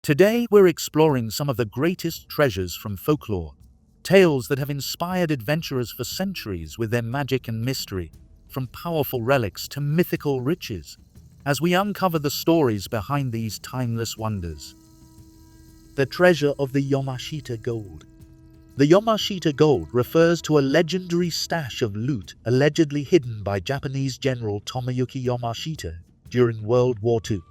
Today we're exploring some of the greatest treasures from folklore, tales that have inspired adventurers for centuries with their magic and mystery, from powerful relics to mythical riches, as we uncover the stories behind these timeless wonders. The treasure of the Yamashita Gold. The Yamashita Gold refers to a legendary stash of loot allegedly hidden by Japanese General Tomoyuki Yamashita during World War II.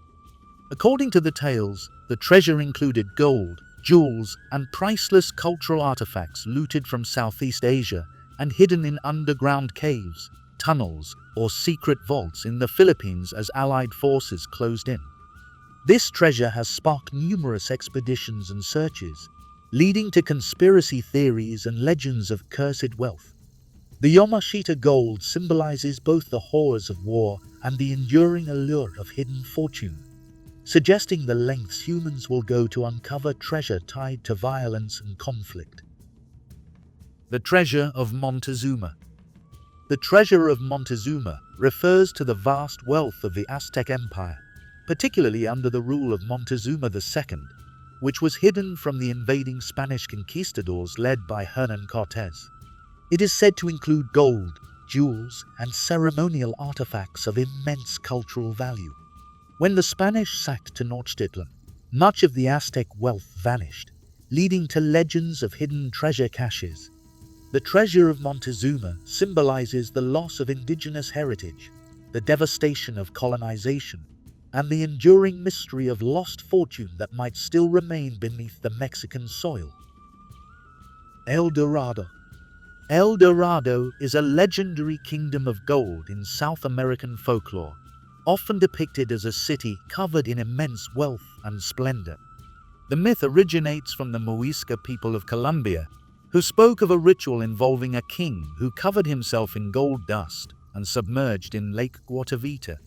According to the tales, the treasure included gold, jewels, and priceless cultural artifacts looted from Southeast Asia and hidden in underground caves, tunnels, or secret vaults in the Philippines as Allied forces closed in. This treasure has sparked numerous expeditions and searches, leading to conspiracy theories and legends of cursed wealth. The Yamashita Gold symbolizes both the horrors of war and the enduring allure of hidden fortune, suggesting the lengths humans will go to uncover treasure tied to violence and conflict. The treasure of Montezuma. The treasure of Montezuma refers to the vast wealth of the Aztec Empire, particularly under the rule of Montezuma II, which was hidden from the invading Spanish conquistadors led by Hernan Cortés. It is said to include gold, jewels, and ceremonial artifacts of immense cultural value. When the Spanish sacked Tenochtitlan, much of the Aztec wealth vanished, leading to legends of hidden treasure caches. The treasure of Montezuma symbolizes the loss of indigenous heritage, the devastation of colonization, and the enduring mystery of lost fortune that might still remain beneath the Mexican soil. Eldorado. Eldorado is a legendary kingdom of gold in South American folklore, often depicted as a city covered in immense wealth and splendor. The myth originates from the Muisca people of Colombia, who spoke of a ritual involving a king who covered himself in gold dust and submerged in Lake Guatavita.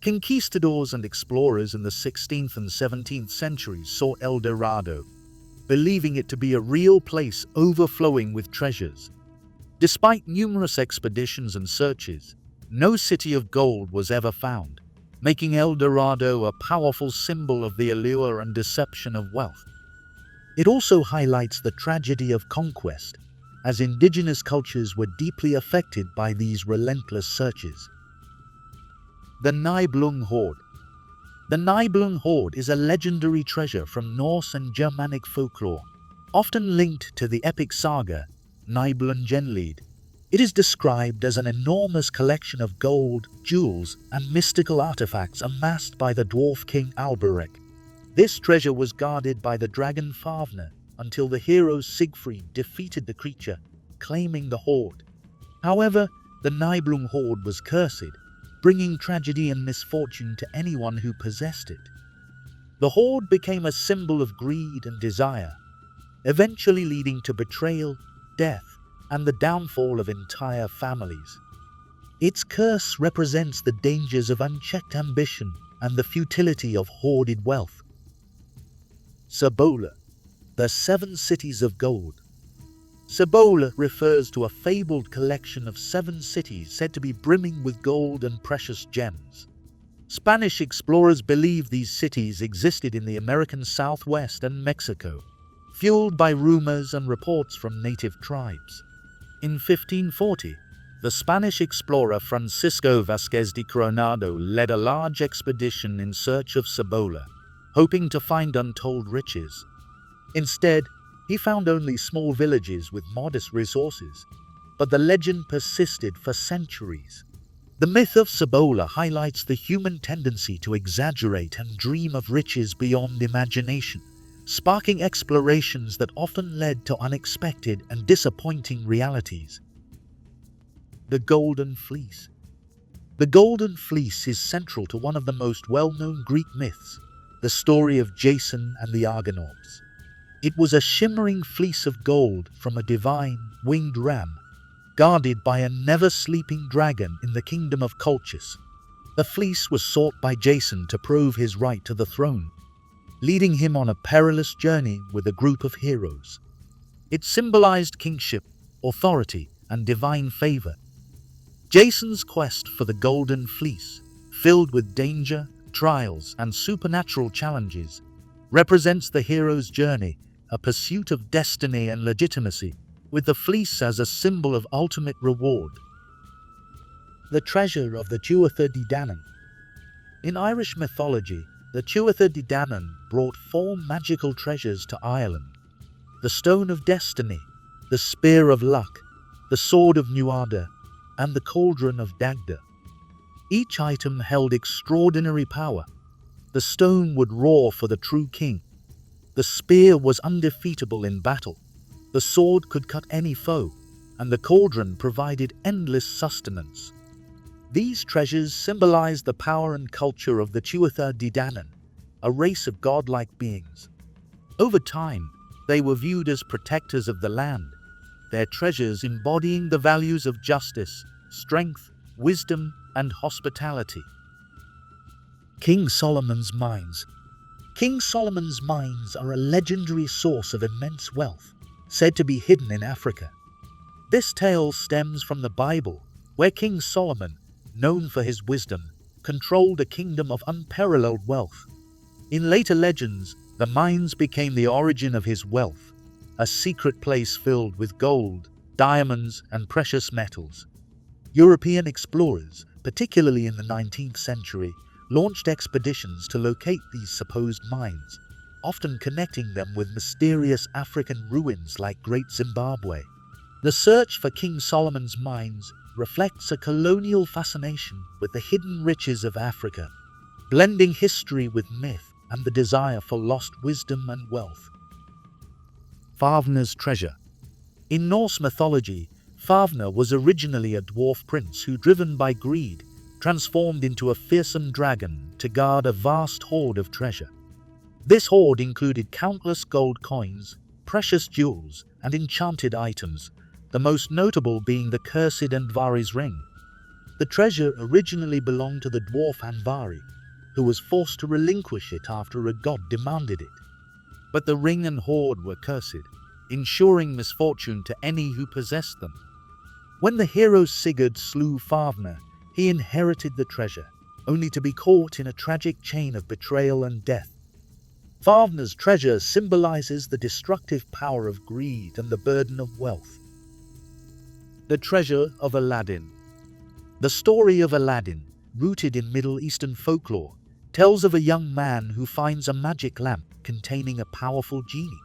Conquistadors and explorers in the 16th and 17th centuries saw Eldorado, believing it to be a real place overflowing with treasures. Despite numerous expeditions and searches, no city of gold was ever found, making Eldorado a powerful symbol of the allure and deception of wealth. It also highlights the tragedy of conquest, as indigenous cultures were deeply affected by these relentless searches. The Nibelung Hoard. The Nibelung Hoard is a legendary treasure from Norse and Germanic folklore, often linked to the epic saga Nibelungenlied. It is described as an enormous collection of gold, jewels, and mystical artifacts amassed by the dwarf king Alberich. This treasure was guarded by the dragon Fafnir until the hero Siegfried defeated the creature, claiming the hoard. However, the Nibelung Hoard was cursed, bringing tragedy and misfortune to anyone who possessed it. The hoard became a symbol of greed and desire, eventually leading to betrayal, death, and the downfall of entire families. Its curse represents the dangers of unchecked ambition and the futility of hoarded wealth. Cibola, the 7 cities of gold. Cibola refers to a fabled collection of 7 cities said to be brimming with gold and precious gems. Spanish explorers believe these cities existed in the American Southwest and Mexico, fueled by rumors and reports from native tribes. In 1540, the Spanish explorer Francisco Vázquez de Coronado led a large expedition in search of Cibola, hoping to find untold riches. Instead, he found only small villages with modest resources, but the legend persisted for centuries. The myth of Cibola highlights the human tendency to exaggerate and dream of riches beyond imagination, sparking explorations that often led to unexpected and disappointing realities. The Golden Fleece. The Golden Fleece is central to one of the most well-known Greek myths, the story of Jason and the Argonauts. It was a shimmering fleece of gold from a divine, winged ram, guarded by a never-sleeping dragon in the kingdom of Colchis. The fleece was sought by Jason to prove his right to the throne, leading him on a perilous journey with a group of heroes. It symbolized kingship, authority, and divine favor. Jason's quest for the Golden Fleece, filled with danger, trials, and supernatural challenges, represents the hero's journey, a pursuit of destiny and legitimacy, with the fleece as a symbol of ultimate reward. The treasure of the Tuatha de Danann. In Irish mythology, the Tuatha de Danann brought 4 magical treasures to Ireland: the Stone of Destiny, the Spear of Luck, the Sword of Nuada, and the Cauldron of Dagda. Each item held extraordinary power. The stone would roar for the true king. The spear was undefeatable in battle. The sword could cut any foe, and the cauldron provided endless sustenance. These treasures symbolize the power and culture of the Tuatha de Danann, a race of godlike beings. Over time, they were viewed as protectors of the land, their treasures embodying the values of justice, strength, wisdom, and hospitality. King Solomon's Mines. King Solomon's mines are a legendary source of immense wealth, said to be hidden in Africa. This tale stems from the Bible, where King Solomon, known for his wisdom, controlled a kingdom of unparalleled wealth. In later legends, the mines became the origin of his wealth, a secret place filled with gold, diamonds, and precious metals. European explorers, particularly in the 19th century, launched expeditions to locate these supposed mines, often connecting them with mysterious African ruins like Great Zimbabwe. The search for King Solomon's mines reflects a colonial fascination with the hidden riches of Africa, blending history with myth and the desire for lost wisdom and wealth. Fafnir's treasure. In Norse mythology, Fafnir was originally a dwarf prince who, driven by greed, transformed into a fearsome dragon to guard a vast hoard of treasure. This hoard included countless gold coins, precious jewels, and enchanted items, the most notable being the cursed Andvari's ring. The treasure originally belonged to the dwarf Andvari, who was forced to relinquish it after a god demanded it. But the ring and hoard were cursed, ensuring misfortune to any who possessed them. When the hero Sigurd slew Fafnir, he inherited the treasure, only to be caught in a tragic chain of betrayal and death. Fafnir's treasure symbolizes the destructive power of greed and the burden of wealth. The treasure of Aladdin. The story of Aladdin, rooted in Middle Eastern folklore, tells of a young man who finds a magic lamp containing a powerful genie.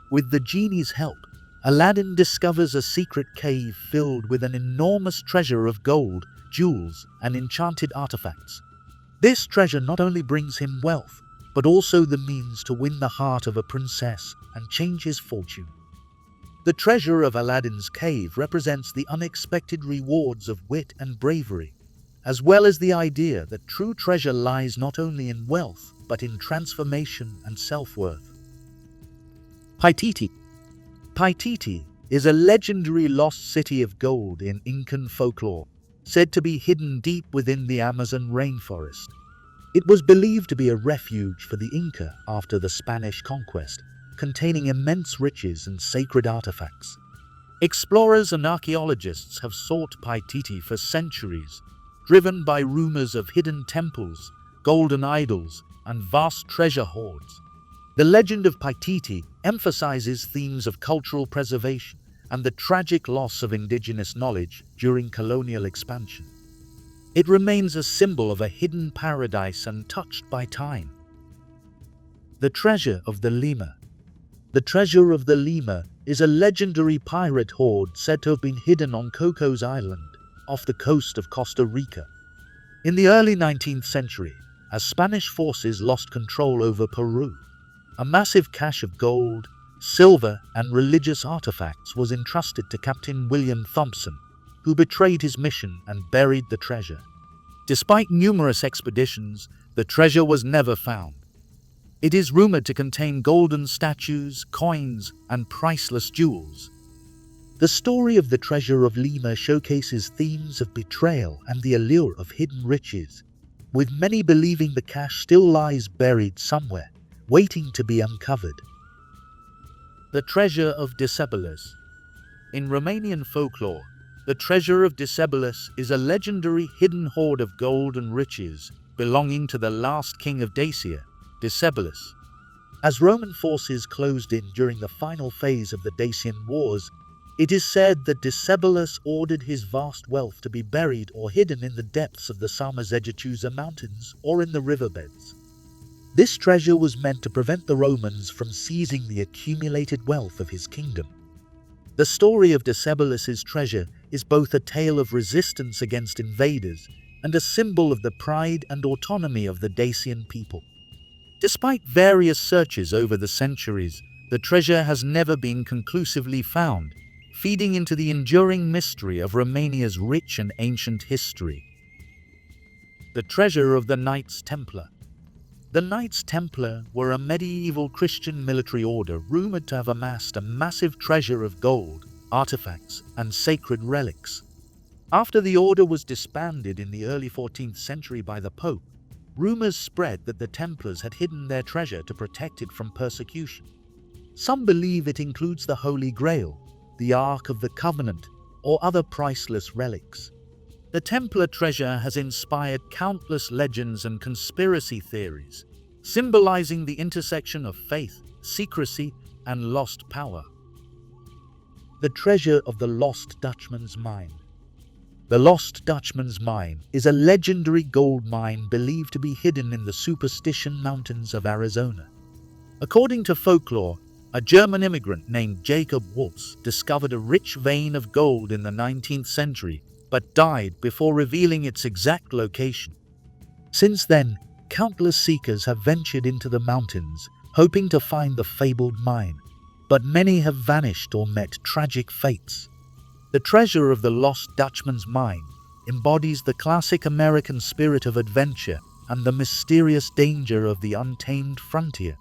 With the genie's help, Aladdin discovers a secret cave filled with an enormous treasure of gold, jewels, and enchanted artifacts. This treasure not only brings him wealth, but also the means to win the heart of a princess and change his fortune. The treasure of Aladdin's cave represents the unexpected rewards of wit and bravery, as well as the idea that true treasure lies not only in wealth, but in transformation and self-worth. Paititi. Paititi is a legendary lost city of gold in Incan folklore, said to be hidden deep within the Amazon rainforest. It was believed to be a refuge for the Inca after the Spanish conquest, containing immense riches and sacred artifacts. Explorers and archaeologists have sought Paititi for centuries, driven by rumors of hidden temples, golden idols, and vast treasure hoards. The legend of Paititi emphasizes themes of cultural preservation and the tragic loss of indigenous knowledge during colonial expansion. It remains a symbol of a hidden paradise untouched by time. The treasure of the Lima. The treasure of the Lima is a legendary pirate hoard said to have been hidden on Cocos Island, off the coast of Costa Rica. In the early 19th century, as Spanish forces lost control over Peru, a massive cache of gold, silver, and religious artifacts was entrusted to Captain William Thompson, who betrayed his mission and buried the treasure. Despite numerous expeditions, the treasure was never found. It is rumored to contain golden statues, coins, and priceless jewels. The story of the treasure of Lima showcases themes of betrayal and the allure of hidden riches, with many believing the cache still lies buried somewhere, waiting to be uncovered. The treasure of Decebalus. In Romanian folklore, the treasure of Decebalus is a legendary hidden hoard of gold and riches belonging to the last king of Dacia, Decebalus. As Roman forces closed in during the final phase of the Dacian Wars, it is said that Decebalus ordered his vast wealth to be buried or hidden in the depths of the Samosejitusa mountains or in the riverbeds. This treasure was meant to prevent the Romans from seizing the accumulated wealth of his kingdom. The story of Decebalus's treasure is both a tale of resistance against invaders and a symbol of the pride and autonomy of the Dacian people. Despite various searches over the centuries, the treasure has never been conclusively found, feeding into the enduring mystery of Romania's rich and ancient history. The treasure of the Knights Templar. The Knights Templar were a medieval Christian military order rumored to have amassed a massive treasure of gold, artifacts, and sacred relics. After the order was disbanded in the early 14th century by the Pope, rumors spread that the Templars had hidden their treasure to protect it from persecution. Some believe it includes the Holy Grail, the Ark of the Covenant, or other priceless relics. The Templar treasure has inspired countless legends and conspiracy theories, symbolizing the intersection of faith, secrecy, and lost power. The treasure of the Lost Dutchman's Mine. The Lost Dutchman's Mine is a legendary gold mine believed to be hidden in the Superstition Mountains of Arizona. According to folklore, a German immigrant named Jacob Waltz discovered a rich vein of gold in the 19th century, but died before revealing its exact location. Since then, countless seekers have ventured into the mountains, hoping to find the fabled mine, but many have vanished or met tragic fates. The treasure of the Lost Dutchman's Mine embodies the classic American spirit of adventure and the mysterious danger of the untamed frontier.